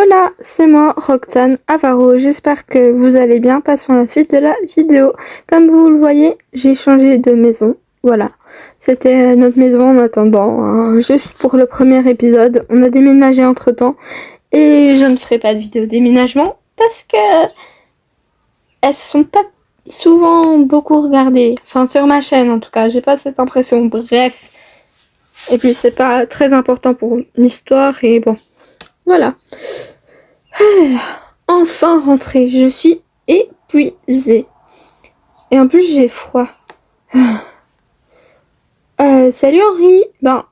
Hola, c'est moi, Roxane Avaro. J'espère que vous allez bien. Passons à la suite de la vidéo. Comme vous le voyez, j'ai changé de maison. Voilà. C'était notre maison en attendant, hein, juste pour le premier épisode. On a déménagé entre temps. Et je ne ferai pas de vidéo déménagement parce que elles sont pas souvent beaucoup regardées. Enfin, sur ma chaîne en tout cas. J'ai pas cette impression. Bref. Et puis c'est pas très important pour l'histoire et bon. Voilà. Enfin rentrée, je suis épuisée. Et en plus j'ai froid. Salut Henri. Ben,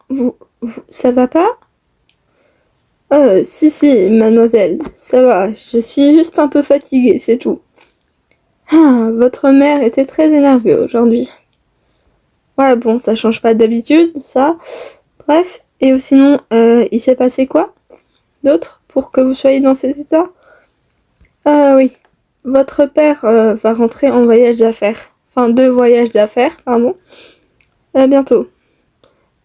ça va pas? Si, mademoiselle, ça va. Je suis juste un peu fatiguée, c'est tout. Ah, votre mère était très énervée aujourd'hui. Ouais, bon, ça change pas d'habitude, ça. Bref, et sinon, il s'est passé quoi d'autre pour que vous soyez dans cet état? Oui. Votre père va rentrer en voyage d'affaires. Enfin, de voyage d'affaires, pardon. Bientôt.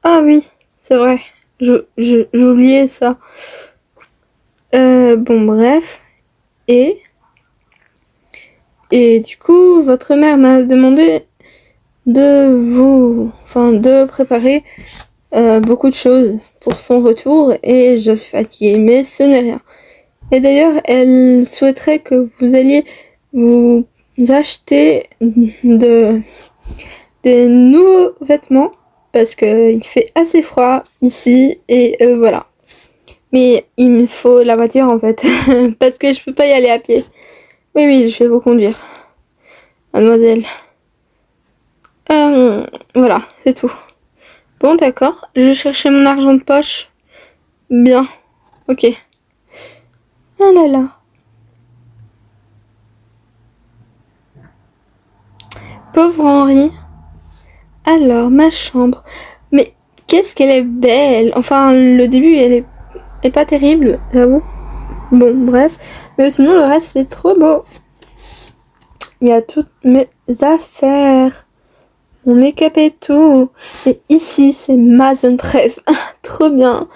Ah oui, c'est vrai. J'oubliais ça. Bon, bref. Et du coup, votre mère m'a demandé de préparer beaucoup de choses pour son retour et je suis fatiguée, mais ce n'est rien. Et d'ailleurs, elle souhaiterait que vous alliez vous acheter des nouveaux vêtements parce que il fait assez froid ici et voilà. Mais il me faut la voiture en fait parce que je peux pas y aller à pied. Oui, je vais vous conduire, mademoiselle. Voilà, c'est tout. Bon, d'accord. Je vais chercher mon argent de poche. Bien. Ok. Ah là là. Pauvre Henri. Alors, ma chambre. Mais qu'est-ce qu'elle est belle. Enfin, le début, elle est pas terrible, j'avoue. Bon, bref. Mais sinon, le reste, c'est trop beau. Il y a toutes mes affaires. Mon make-up et tout. Et ici, c'est ma zone préf. Trop bien.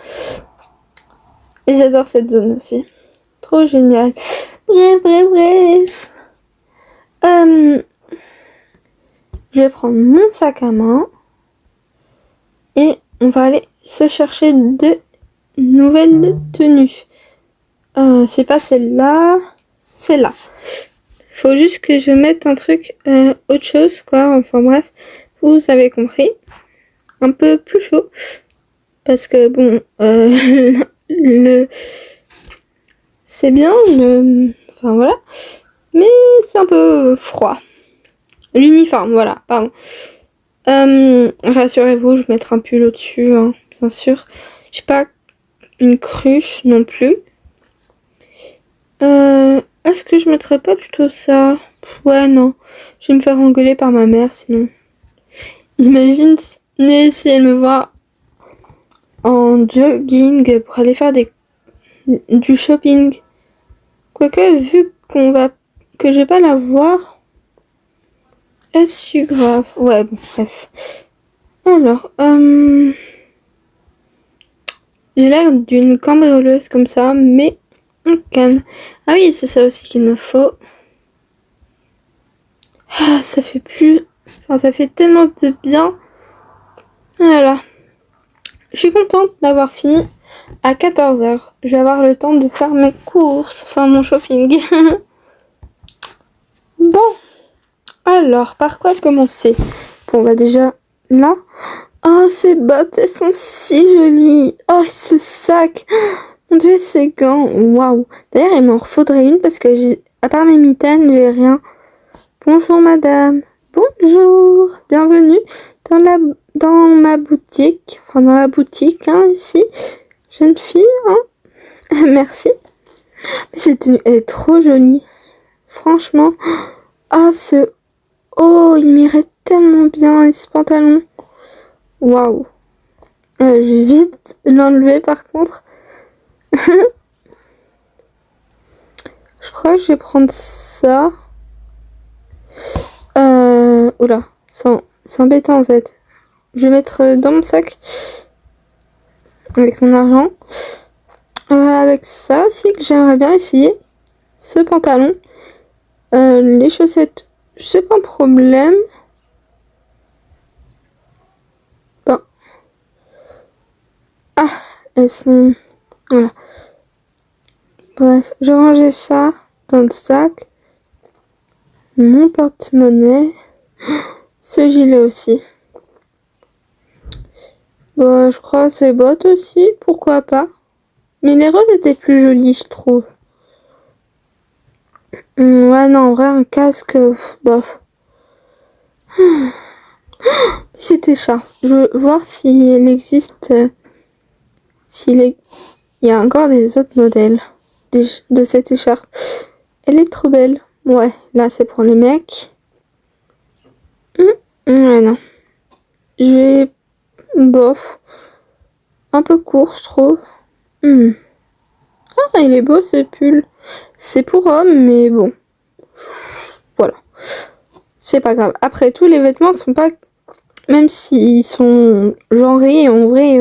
Et j'adore cette zone aussi. Trop génial. Bref. Je vais prendre mon sac à main. Et on va aller se chercher de nouvelles tenues. C'est pas celle-là. C'est là. Faut juste que je mette un truc autre chose, quoi. Enfin bref. Vous avez compris. Un peu plus chaud. Parce que bon, c'est bien, enfin voilà. Mais c'est un peu froid. L'uniforme, voilà, pardon. Rassurez-vous, je vais mettre un pull au-dessus, hein, bien sûr. J'ai pas une cruche non plus. Est-ce que je mettrais pas plutôt ça? Ouais, non. Je vais me faire engueuler par ma mère, sinon. Imaginez si elle me voit en jogging pour aller faire du shopping. Quoique, vu que je vais pas la voir, est-ce grave? Ouais, bon, bref. Alors, j'ai l'air d'une cambrioleuse comme ça, mais on calme. Ah oui, c'est ça aussi qu'il me faut. Ah, ça fait tellement de bien. Ah là là. Je suis contente d'avoir fini à 14h. Je vais avoir le temps de faire mes courses, enfin mon shopping. Bon, alors, par quoi commencer? Bon, bah déjà, là. Oh, ces bottes, elles sont si jolies. Oh, ce sac. Mon Dieu, ces gants. Waouh. D'ailleurs, il m'en faudrait une parce que à part mes mitaines, j'ai rien. Bonjour, madame. Bonjour. Bienvenue dans ma boutique. Enfin, dans la boutique, hein, ici. Jeune fille, hein. Merci. Mais elle est trop jolie. Franchement. Ah, oh, il m'irait tellement bien, ce pantalon. Waouh. Je vais vite l'enlever par contre. Je crois que je vais prendre ça. Oula, c'est embêtant en fait. Je vais mettre dans mon sac avec mon argent. avec ça aussi que j'aimerais bien essayer. Ce pantalon. Les chaussettes, c'est pas un problème. Bon. Ah, elles sont... Voilà. Bref, je rangeais ça dans le sac. Mon porte-monnaie. Ce gilet aussi. Bon, je crois ces bottes aussi, pourquoi pas. Mais les roses étaient plus jolies, je trouve. Ouais, non, en vrai, un casque, bof. C'était ça. Je veux voir s'il existe, il y a encore des autres modèles de cette écharpe. Elle est trop belle. Ouais, là, c'est pour les mecs. Ouais, non. Je vais... Bof. Un peu court, je trouve. Ah, il est beau, ce pull. C'est pour homme, mais bon. Voilà. C'est pas grave. Après, tous les vêtements ne sont pas... Même s'ils sont genrés, en vrai...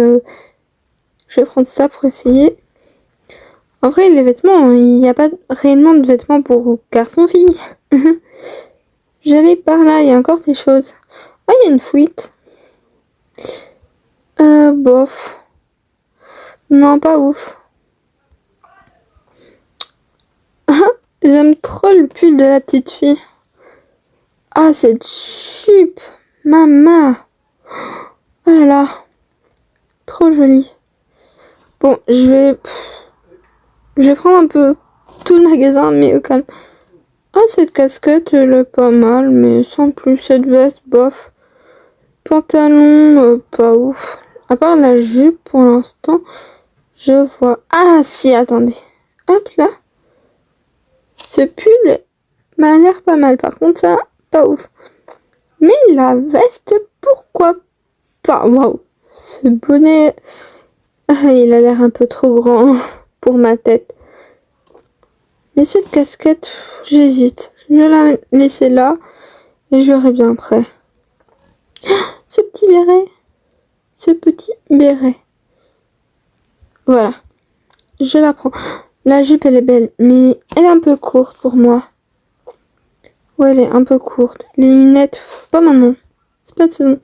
Je vais prendre ça pour essayer. En vrai, les vêtements, il n'y a pas réellement de vêtements pour garçon-fille. J'allais par là, il y a encore des choses. Ah, il y a une fuite. Bof. Non, pas ouf. J'aime trop le pull de la petite fille. Ah, cette jupe. Maman. Oh là là. Trop jolie. Bon, je vais prendre un peu tout le magasin, mais au calme. Ah, cette casquette, elle est pas mal, mais sans plus. Cette veste, bof. Pantalon, pas ouf. À part la jupe, pour l'instant, je vois... Ah, si, attendez. Hop, là. Ce pull m'a l'air pas mal. Par contre, ça, pas ouf. Mais la veste, pourquoi pas? Waouh. Ce bonnet... Ah, il a l'air un peu trop grand pour ma tête. Mais cette casquette, j'hésite. Je vais la laisser là et je verrai bien après. Ce petit béret. Ce petit béret. Voilà. Je la prends. La jupe, elle est belle, mais elle est un peu courte pour moi. Ouais, elle est un peu courte. Les lunettes, pas maintenant. C'est pas de saison.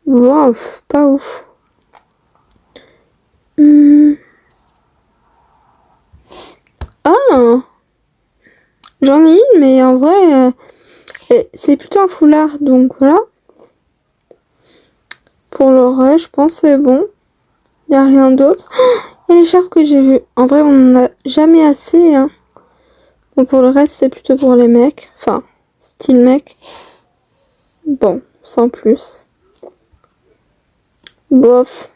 Wow, pas ouf. Ah, j'en ai une, mais en vrai, c'est plutôt un foulard, donc voilà. Pour le reste, je pense c'est bon. Il n'y a rien d'autre. Il y a l'écharpe que j'ai vue. En vrai, on n'en a jamais assez. Hein. Bon, pour le reste, c'est plutôt pour les mecs. Enfin, style mec. Bon, sans plus. Bof.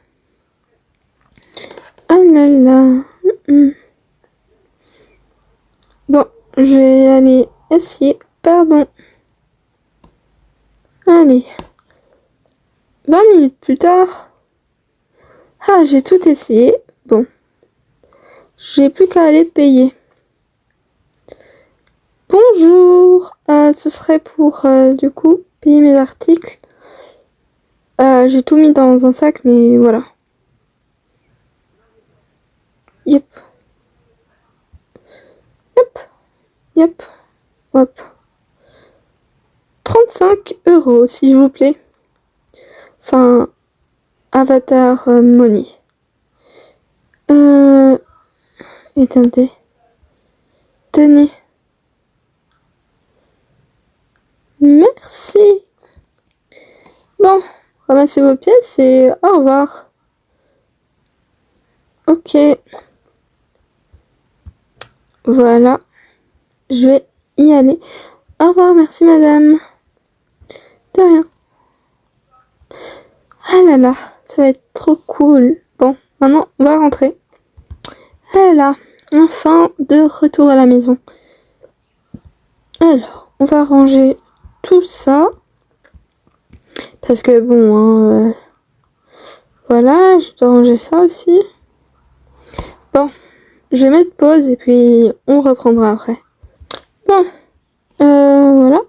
Ah là là. Bon, je vais aller essayer. Pardon. Allez. 20 minutes plus tard. Ah, j'ai tout essayé. Bon. J'ai plus qu'à aller payer. Bonjour. Ce serait pour, du coup, payer mes articles. J'ai tout mis dans un sac, mais voilà. Yep. Yep. Yep. Hop. 35 €, s'il vous plaît. Enfin, Avatar Money. Attendez. Tenez. Merci. Bon, ramassez vos pièces et au revoir. Ok. Voilà. Je vais y aller. Au revoir, merci madame. De rien. Ah là là, ça va être trop cool. Bon, maintenant, on va rentrer. Ah là là, enfin, de retour à la maison. Alors, on va ranger tout ça. Parce que bon, hein, voilà, je dois ranger ça aussi. Bon, je vais mettre pause et puis on reprendra après. Bon, voilà.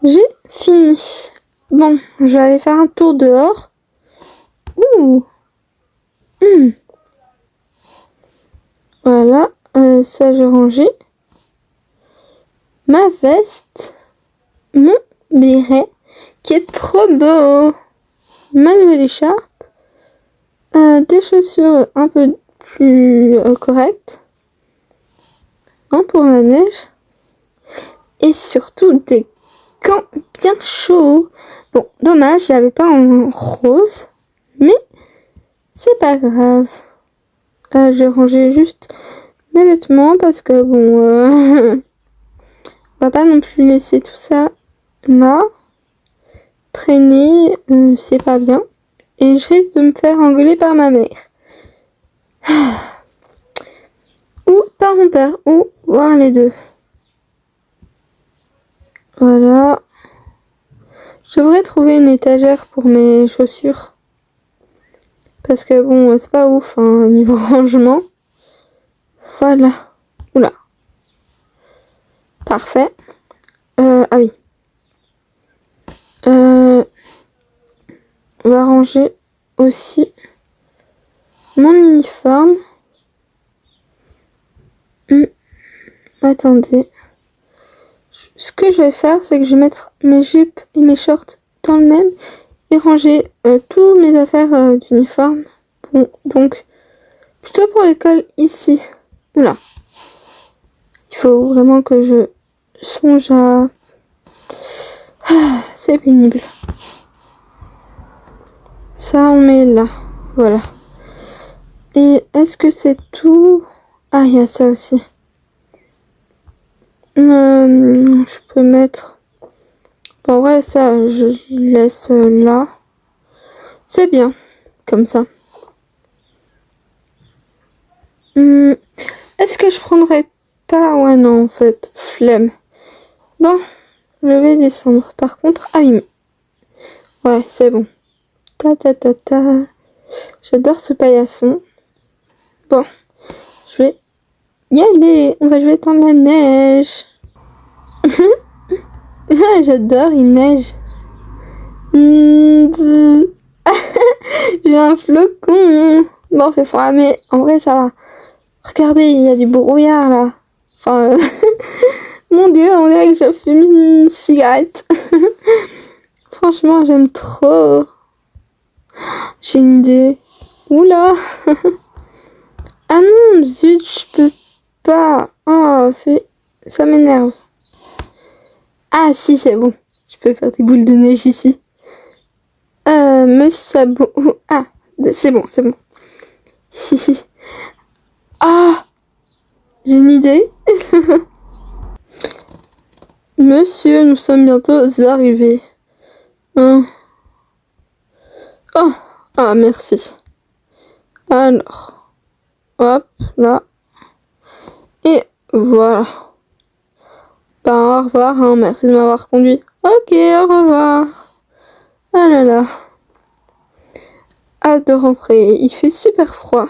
J'ai fini. Bon, je vais aller faire un tour dehors. Ouh. Voilà, ça j'ai rangé. Ma veste, mon béret, qui est trop beau. Ma nouvelle écharpe, des chaussures un peu plus correctes, pour la neige, et surtout des gants bien chauds. Bon, dommage, j'avais pas en rose, mais c'est pas grave. J'ai rangé juste mes vêtements parce que bon, on va pas non plus laisser tout ça là traîner, c'est pas bien. Et je risque de me faire engueuler par ma mère. Ou par mon père, ou voir les deux. Voilà. Je devrais trouver une étagère pour mes chaussures. Parce que bon, c'est pas ouf, hein, niveau rangement. Voilà. Oula. Parfait. Ah oui. On va ranger aussi mon uniforme. Attendez. Ce que je vais faire, c'est que je vais mettre mes jupes et mes shorts dans le même et ranger toutes mes affaires d'uniforme. Bon, donc, plutôt pour l'école ici. Oula. Il faut vraiment que je songe à... c'est pénible. Ça, on met là. Voilà. Et est-ce que c'est tout? Ah, il y a ça aussi. Je peux mettre... Bon, ouais, ça, je laisse là. C'est bien, comme ça. Est-ce que je prendrais pas... Ouais, non, en fait, flemme. Bon, je vais descendre. Par contre... Ah oui, ouais, c'est bon. Ta ta ta ta. J'adore ce paillasson. Bon, je vais y aller. On va jouer dans la neige. J'adore, il neige. J'ai un flocon. Bon, fait froid, mais en vrai, ça va. Regardez, il y a du brouillard, là. Enfin, mon Dieu, on dirait que je fume une cigarette. Franchement, j'aime trop. J'ai une idée. Oula. Ah non, zut, je peux pas. Oh, ça m'énerve. Ah si, c'est bon. Je peux faire des boules de neige ici. Monsieur Sabot. Ah, c'est bon, c'est bon. Si. Ah, j'ai une idée. Monsieur, nous sommes bientôt arrivés. Oh, ah, merci. Alors, hop, là. Et voilà. Ben, au revoir, hein, merci de m'avoir conduit. Ok, au revoir. Ah là là. Hâte de rentrer, il fait super froid.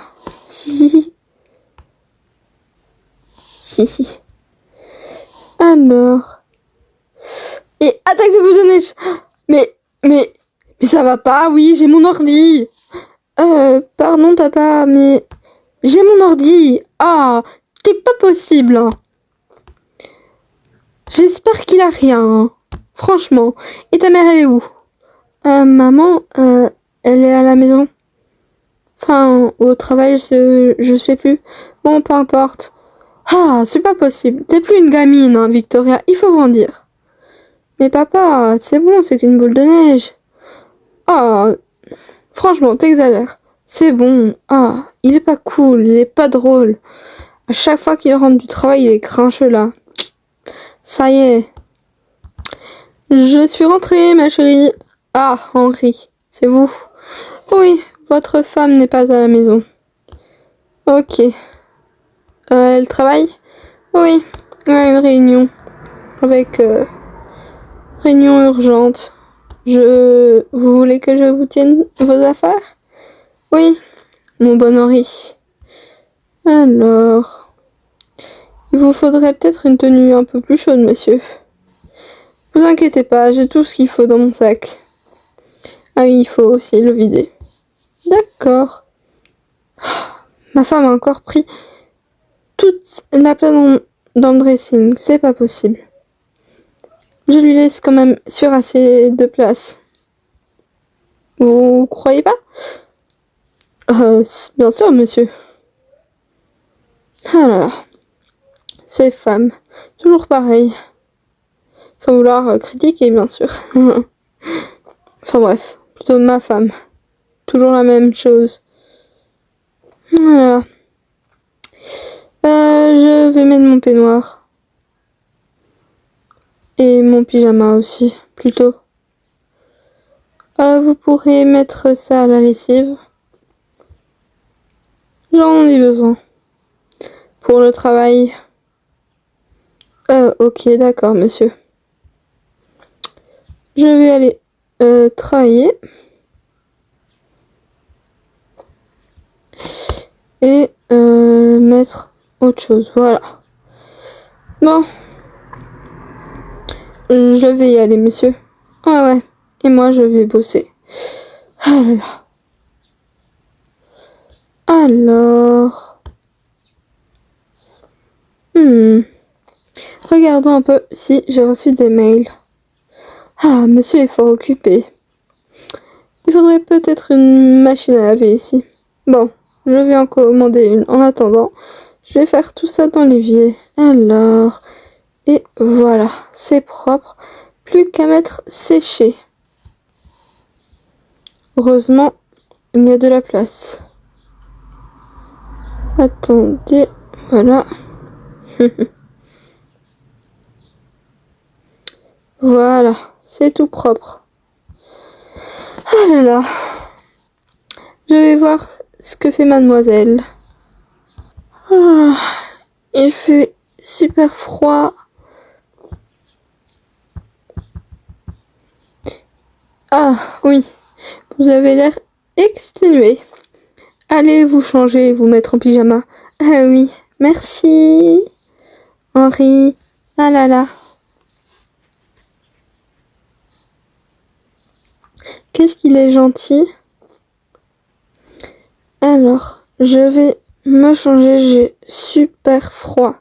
Hihihi. Hihi. Alors. Et attaque de boule de neige. Mais ça va pas, oui, j'ai mon ordi. Pardon papa, mais j'ai mon ordi. Ah, c'est pas possible. Hein. J'espère qu'il a rien. Hein. Franchement. Et ta mère, elle est où? Maman, elle est à la maison. Enfin, au travail, je sais plus. Bon, peu importe. Ah, c'est pas possible. T'es plus une gamine, hein, Victoria. Il faut grandir. Mais papa, c'est bon, c'est qu'une boule de neige. Ah, franchement, t'exagères. C'est bon. Ah, il est pas cool, il est pas drôle. À chaque fois qu'il rentre du travail, il est grincheux là. Ça y est. Je suis rentrée, ma chérie. Ah, Henri, c'est vous. Oui, votre femme n'est pas à la maison. Ok. Elle travaille? Oui, une réunion. Avec réunion urgente. Vous voulez que je vous tienne vos affaires? Oui, mon bon Henri. Alors, il vous faudrait peut-être une tenue un peu plus chaude, monsieur. Vous inquiétez pas, j'ai tout ce qu'il faut dans mon sac. Ah oui, il faut aussi le vider. D'accord. Ma femme a encore pris toute la place dans le dressing. C'est pas possible. Je lui laisse quand même sur assez de place. Vous croyez pas? Bien sûr, monsieur. Ah là là. Ces femmes. Toujours pareil. Sans vouloir critiquer, bien sûr. Enfin bref. Plutôt ma femme. Toujours la même chose. Voilà. Je vais mettre mon peignoir. Et mon pyjama aussi, plutôt. Vous pourrez mettre ça à la lessive. J'en ai besoin. Pour le travail. Ok, d'accord, monsieur. Je vais aller travailler. Et mettre autre chose. Voilà. Bon. Je vais y aller, monsieur. Ouais. Et moi, je vais bosser. Ah là là. Alors. Regardons un peu si j'ai reçu des mails. Ah, monsieur est fort occupé. Il faudrait peut-être une machine à laver ici. Bon, je vais en commander une. En attendant, je vais faire tout ça dans l'évier. Alors. Et voilà, c'est propre. Plus qu'à mettre sécher. Heureusement, il y a de la place. Attendez, voilà. Voilà, c'est tout propre. Oh là là. Je vais voir ce que fait mademoiselle. Ah, il fait super froid. Ah oui, vous avez l'air exténué. Allez vous changer et vous mettre en pyjama. Ah oui, merci. Henri. Ah là là. Qu'est-ce qu'il est gentil. Alors, je vais me changer, j'ai super froid.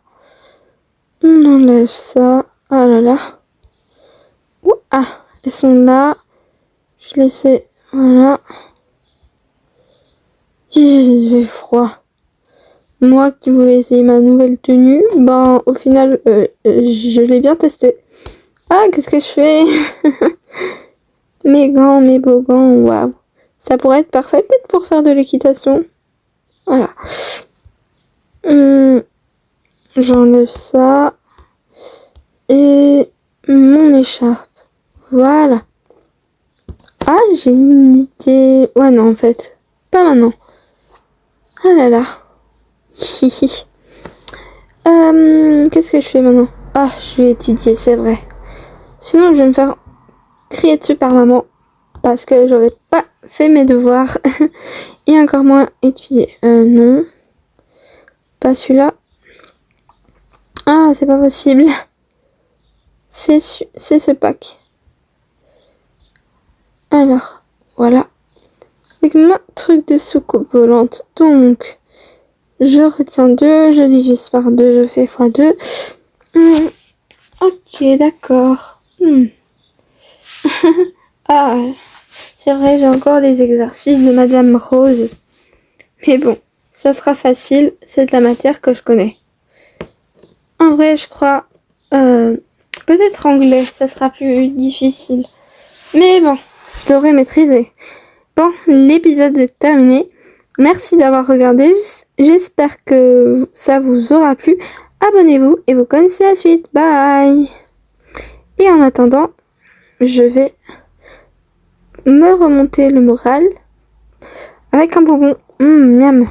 On enlève ça. Ah là là. Ouh, ah, elles sont là. Je les ai. Voilà. J'ai froid. Moi qui voulais essayer ma nouvelle tenue, ben au final, je l'ai bien testé. Ah, qu'est-ce que je fais? Mes gants, mes beaux gants, waouh. Ça pourrait être parfait peut-être pour faire de l'équitation. Voilà. J'enlève ça. Et mon écharpe. Voilà. Ah, j'ai une idée. Ouais, non, en fait. Pas maintenant. Ah là là. Qu'est-ce que je fais maintenant? Ah, je vais étudier, c'est vrai. Sinon, je vais me faire crier dessus par maman. Parce que j'aurais pas fait mes devoirs. Et encore moins étudier. Non. Pas celui-là. Ah, c'est pas possible. C'est ce pack. Alors, voilà. Avec ma truc de soucoupe volante. Donc, je retiens 2, je divise par 2, je fais x2. Ok, d'accord. Ah, c'est vrai, j'ai encore les exercices de Madame Rose. Mais bon, ça sera facile, c'est de la matière que je connais. En vrai, je crois, peut-être anglais, ça sera plus difficile. Mais bon, je l'aurais maîtrisé. Bon, l'épisode est terminé. Merci d'avoir regardé. J'espère que ça vous aura plu. Abonnez-vous et vous connaissez la suite. Bye. Et en attendant, je vais me remonter le moral avec un bonbon. Miam.